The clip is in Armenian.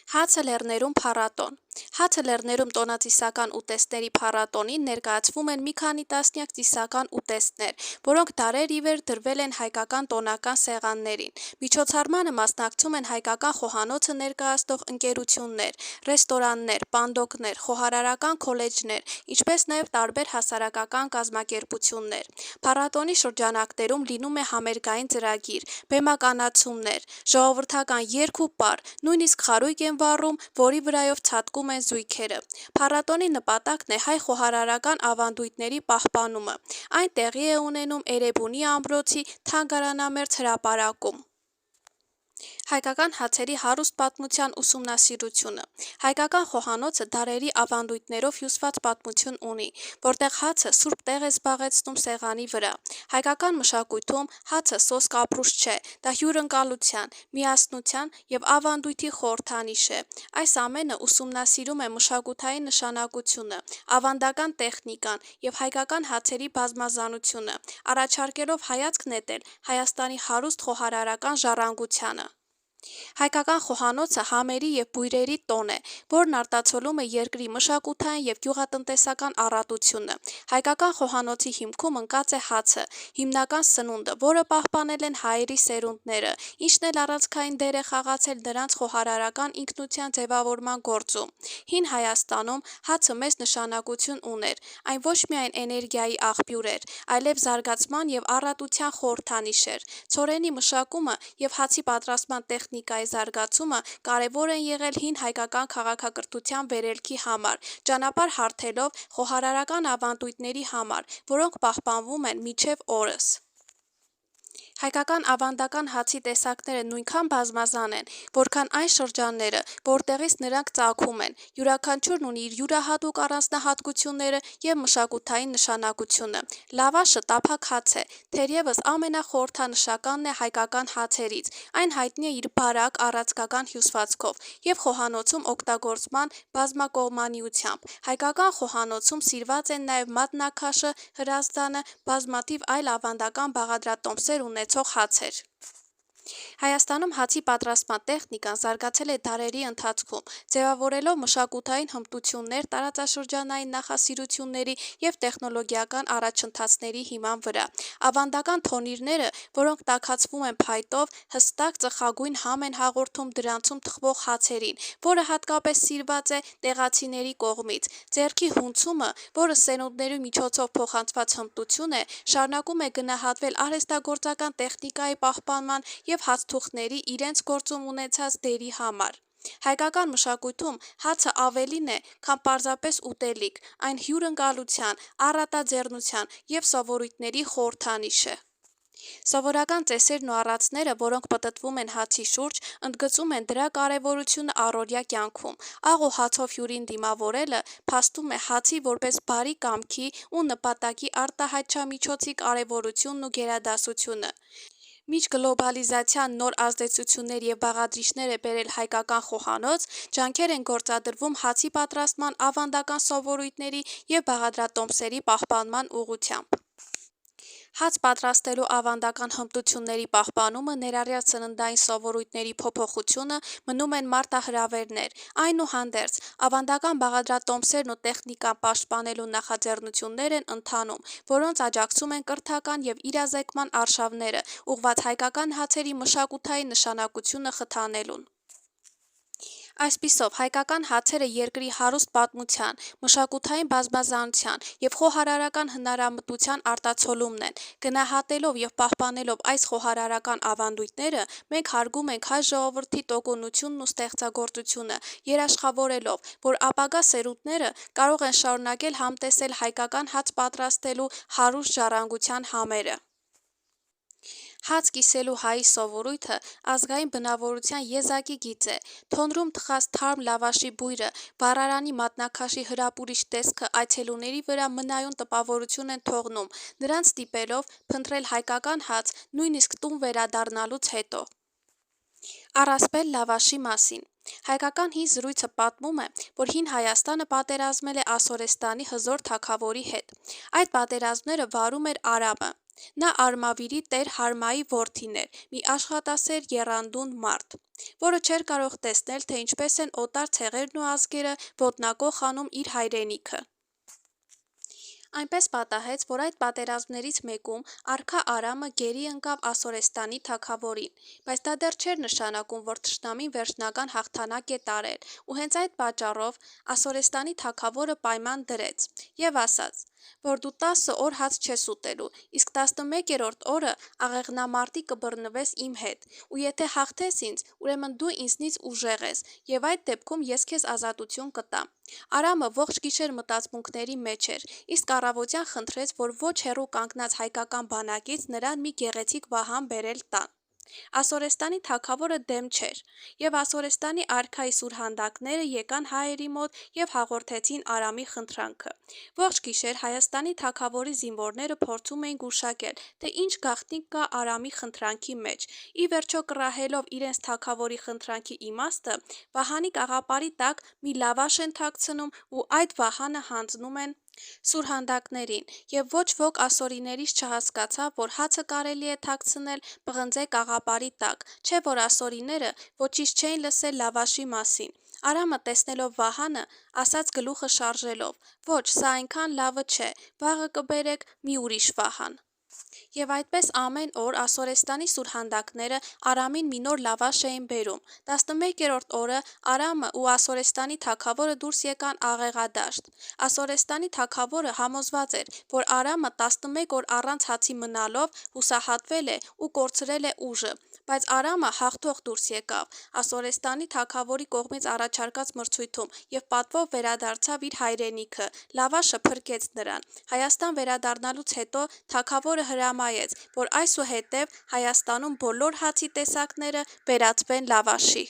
Հացը լեռներում փառատոն։ Հացը լեռներում տոնածիսական ուտեստների փառատոնին ներկայացվում են մի քանի տասնյակ ծիսական ուտեստներ, որոնք դարեր ի վեր դրվել են հայկական տոնական սեղաններին։ Միջոցառմանը մասնակցում են հայկական խոհանոցը ներկայացնող ընկերություններ, ռեստորաններ, պանդոկներ, խոհարարական քոլեջներ, ինչպես նաև տարբեր հասարակական կազմակերպություններ։ Փառատոնի շրջանակներում լինում է համերգային ծրագիր, բեմականացումներ, ժողովրդական երգ ու պար, նույնիսկ խարույկ են վառում, որի վրայով ցատկում են զույգերը։ Փառատոնի նպատակն է հայ խոհարարական ավանդույթների պահպանումը։ Այն տեղի է ունենում Էրեբունի ամրոցի թանգարանամերձ հրապարակում։ Հայկական հացերի հարուստ պատմության ուսումնասիրությունը։ Հայկական խոհանոցը դարերի ավանդույթներով հյուսված պատմություն ունի, որտեղ հացը սուրբ տեղ է զբաղեցնում սեղանի վրա։ Հայկական մշակույթում հացը սոսկ ապրուստ չէ, դա հյուրընկալության, միասնության և ավանդույթի խորհրդանիշ է։ Այս ամենը ուսումնասիրում է մշակութային նշանակությունը, ավանդական տեխնիկան և հայկական հացերի բազմազանությունը, առաջարկելով հայացք նետել Հայաստանի հարուստ խոհարարական ժառանգությանը։ Հայկական խոհանոցը համերի և բույրերի տոն է, որն արտացոլում է երկրի մշակութային և գյուղատնտեսական առատությունը։ Հայկական խոհանոցի հիմքում ընկած է հացը, հիմնական սնունդը, որը պահպանել են հայերի սերունդները, ինչն էլ առանցքային դեր է խաղացել նրանց խոհարարական ինքնության ձևավորման գործում։ Հին Հայաստանում հացը մեծ նշանակություն ուներ, այն ոչ միայն էներգիայի աղբյուր էր, այլև զարգացման և առատության խորհրդանիշ էր։ Ցորենի մշակումը և հացի պատրաստման տեխնիկայի զարգացումը կարևոր են եղել հին հայկական քաղաքակրթության վերելքի համար, ճանապարհ հարթելով խոհարարական ավանդույթների համար, որոնք պահպանվում են մինչև օրս։ Հայկական ավանդական հացի տեսակները նույնքան բազմազան են, որքան այն շրջանները, որտեղից նրանք ծագում են։ Յուրաքանչյուրն ունի իր յուրահատուկ առանձնահատկությունները և մշակութային նշանակությունը։ Լավաշը տափակ հաց է, թերևս ամենախորհրդանշականն է հայկական հացերից։ Այն հայտնի է իր բարակ, առանցքական հյուսվածքով և խոհանոցում օգտագործման բազմակողմանիությամբ։ Հայկական խոհանոցում սիրված են նաև մատնաքաշը, հրազդանը, բազմաթիվ այլ ավանդական բաղադրատոմսեր ունեցող հացեր։ Հայաստանում հացի պատրաստման տեխնիկան զարգացել է դարերի ընթացքում, ձևավորելով մշակութային հմտություններ տարածաշրջանային նախասիրությունների և տեխնոլոգիական առաջընթացների հիման վրա։ Ավանդական թոնիրները, որոնք տաքացվում են փայտով, հստակ ծխագույն համ են հաղորդում դրանցում թխվող հացերին, որը հատկապես սիրված է տեղացիների կողմից։ Ձեռքի հունցումը, որը սերունդների միջոցով փոխանցված հմտություն է, շարունակում է գնահատվել արհեստագործական տեխնիկայի պահպանման և հացթուխների իրենց գործում ունեցած դերի համար։ Հայկական մշակույթում հացը ավելին է, քան պարզապես ուտելիք, այն հյուրընկալության, առատաձեռնության և սովորույթների խորհրդանիշ է։ Սովորական ծեսերն ու առածները, որոնք պտտվում են հացի շուրջ, ընդգծում են դրա կարևորությունը առօրյա կյանքում։ Աղ ու հացով հյուրին դիմավորելը փաստում է հացի որպես բարի կամքի ու նպատակի արտահայտչամիջոցի կարևորությունն ու գերադասությունը։ Մինչ գլոբալիզացիան նոր ազդեցություններ և բաղադրիչներ է բերել հայկական խոհանոց, ջանքեր են գործադրվում հացի պատրաստման ավանդական սովորույթների և բաղադրատոմսերի պահպանման ուղղությամբ։ Հաց պատրաստելու ավանդական հմտությունների պահպանումը, ներառյալ սննդային սովորույթների փոփոխությունը, մնում են մարտահրավերներ։ Այնուհանդերձ, ավանդական բաղադրատոմսերն ու տեխնիկան պաշտպանելու նախաձեռնություններ են ընթանում, որոնց աջակցում են կրթական և իրազեկման արշավները՝ ուղղված հայկական հացերի մշակութային նշանակությունը խթանելուն։ Այսպիսով, հայկական հացերը երկրի հարուստ պատմության, մշակութային բազմազանության և խոհարարական հնարամտության արտացոլումն են։ Գնահատելով և պահպանելով այս խոհարարական ավանդույթները՝ մենք հարգում ենք հայ ժողովրդի տոկունությունն ու ստեղծագործությունը՝ երաշխավորելով, որ ապագա սերունդները կարող են շարունակել համտեսել հայկական հաց պատրաստելու հարուստ ժառանգության համերը։ Հաց կիսելու հայի սովորույթը ազգային բնավորության եզակի գիծ է։ Թոնրում թխած թարմ լավաշի բույրը, վառարանի մատնաքաշի հրապուրիչ տեսքը այցելուների վրա մնայուն տպավորություն են թողնում, նրանց ստիպելով փնտրել հայկական հաց նույնիսկ տուն վերադառնալուց հետո։ Առասպել լավաշի մասին։ Հայկական հին զրույցը պատմում է, որ Հին Հայաստանը պատերազմել է Ասորեստանի հզոր թագավորի հետ։ Այդ պատերազմները վարում էր Արամը։ Նա Արմավիրի տեր Հարմայի որդին էր, մի աշխատասեր եռանդուն մարդ, որը չէր կարող տեսնել, թե ինչպես են օտար ցեղերն ու ազգերը ոտնակոխ անում իր հայրենիքը։ Այնպես պատահեց, որ այդ պատերազմներից մեկում արքա Արամը գերի ընկավ Ասորեստանի թագավորին, բայց դա դեռ չէր նշանակում, որ թշնամին վերջնական հաղթանակ է տարել, ու հենց այդ պատճառով Ասորեստանի թագավորը պայման դրեց եւ ասաց, որ դու 10 օր հաց չես ուտելու, իսկ 11-րդ օրը աղեղնամարտի կբռնվես իմ հետ, ու եթե հաղթես ինձ, ուրեմն դու ինձնից ուժեղ ես, եւ այդ դեպքում ես քեզ ազատություն կտամ։ Արամը ողջ գիշեր մտածմունքների մեջ էր, իսկ առավոտյան խնդրեց, որ ոչ հեռու կանգնած հայկական բանակից նրան մի գեղեցիկ վահան բերել տան։ Ասորեստանի թագավորը դեմ չէր, եւ Ասորեստանի արքայի սուրհանդակները եկան հայերի մոտ եւ հաղորդեցին Արամի խնդրանքը։ Ողջ գիշեր Հայաստանի թագավորի զինվորները փորձում էին գուշակել, թե ինչ գաղտնիք կա Արամի խնդրանքի մեջ։ Ի վերջո կռահելով իրենց թագավորի խնդրանքի իմաստը, վահանի կաղապարի տակ մի լավաշ են թաքցնում ու այդ վահանը հանձնում են սուրհանդակներին, եւ ոչ ոք ասորիներից չհասկացավ, որ հացը կարելի է թաքցնել պղնձե կաղապարի տակ, չէ որ ասորիները ոչինչ չէին լսել լավաշի մասին։ Արամը տեսնելով վահանը, ասաց գլուխը շարժելով. «Ոչ, սա այնքան լավը չէ, վաղը կբերեք մի ուրիշ վահան»։ Եվ այդպես ամեն օր Ասորեստանի սուրհանդակները Արամին մի նոր լավաշ էին բերում։ 11-րդ օրը Արամը ու Ասորեստանի թագավորը դուրս եկան Աղեղադաշտ։ Ասորեստանի թագավորը համոզված էր, որ Արամը 11 օր առանց հացի մնալով հուսահատվել է ու կորցրել է ուժը, բայց Արամը հաղթող դուրս եկավ Ասորեստանի թագավորի կողմից առաջարկած մրցույթում եւ պատվով վերադարձավ իր հայրենիքը, լավաշը փրկեց նրան։ Հայաստան վերադառնալուց հետո թագավորը հրամայեց, որ այսուհետև Հայաստանում բոլոր հացի տեսակները վերածվեն լավաշի։